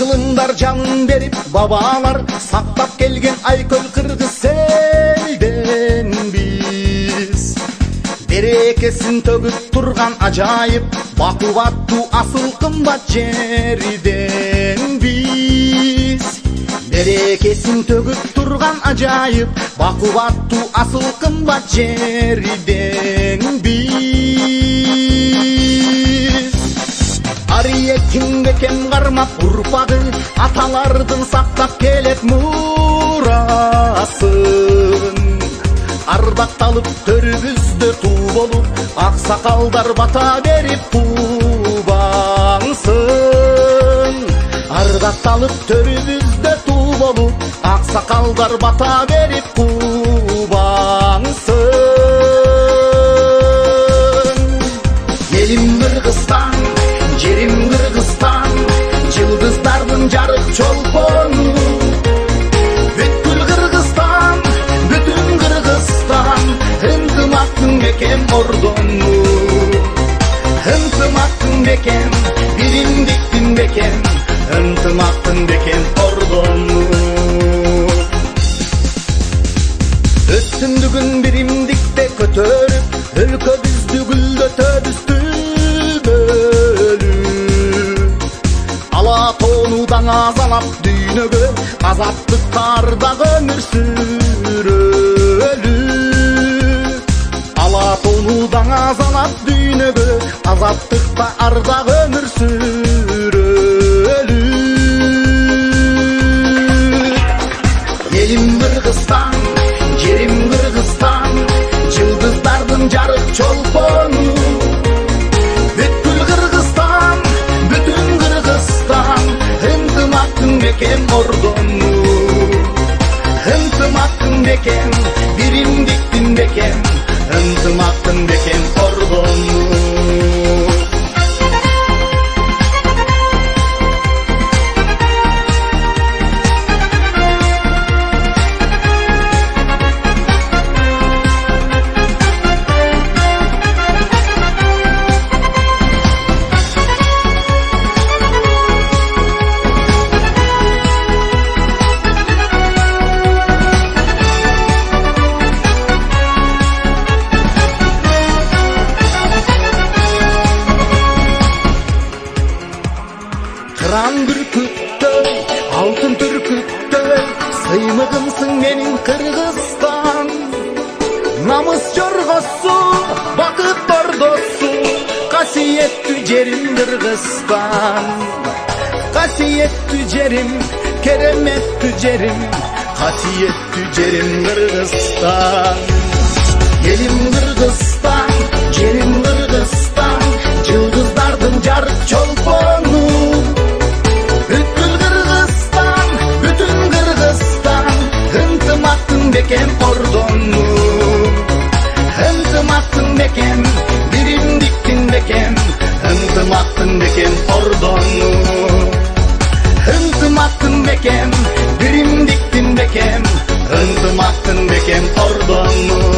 Kılınдар canın berip babalar saklap gelgen Ayköl Kırgız elden biz. Berekesin tөгүп турган ажайып бакубаттуу асыл кымбат жерден биз. Берекесин төгүп турган ажайып бакубаттуу асыл кымбат жерден биз. Ария кимге кем кармап урпагы аталардын сактап келет мурасын. Ардакталып төрүбүздө туу болуп аксакалдар бата берип тубаңсын. Ардакталып төрүбүздө туу болуп аксакалдар бата берип тубаңсын. Элим Кыргызстан, жерим Кыргызстан, жылдыздардын жарык чолпону. Бүткүл Кыргызстан, бүтүн Кыргызстан, ынтымактын бекем ордону. Ынтымактын бекем, биримдиктин бекем, ынтымактын бекем ордону. Өстүндүгүн биримдикте көтөрүп, өлкөбүздү гүлдөтөбүз түбөлү. Ала тонудан азалап дүйнөгө, азаттыкта ардагы өмүр сүрөлү. Ала тонудан азалап дүйнөгө, азаттыкта ардагы өмүр сүрөлү. Элим Кыргызстан, жерим Кыргызстан, жылдыздардын жарык чолпону. Бүткүл Кыргызстан, бүтүн Кыргызстан, ынтымактын бекем ордону. Ынтымактын бекем, биримдиктин бекем, ынтымактын бекем ордону. Кыран бүркүттөй, алтын түркүттөй, сыймыгымсың менин Кыргызстан. Намыс жоргосу, бакыт бордосу, касиеттүү жерим Кыргызстан. Касиеттүү жерим, кереметтүү жерим, касиеттүү жерим Кыргызстан. Элим Кыргызстан, жерим Кыргызстан, жылдыздардын жарык чолпону. Бүткүл Кыргызстан, бүтүн Кыргызстан, ынтымактын бекем ордону. Ынтымактын бекем, биримдиктин бекем, ынтымактын бекем ордону. Ынтымактын бекем, биримдиктин бекем, ынтымактын бекем ордону.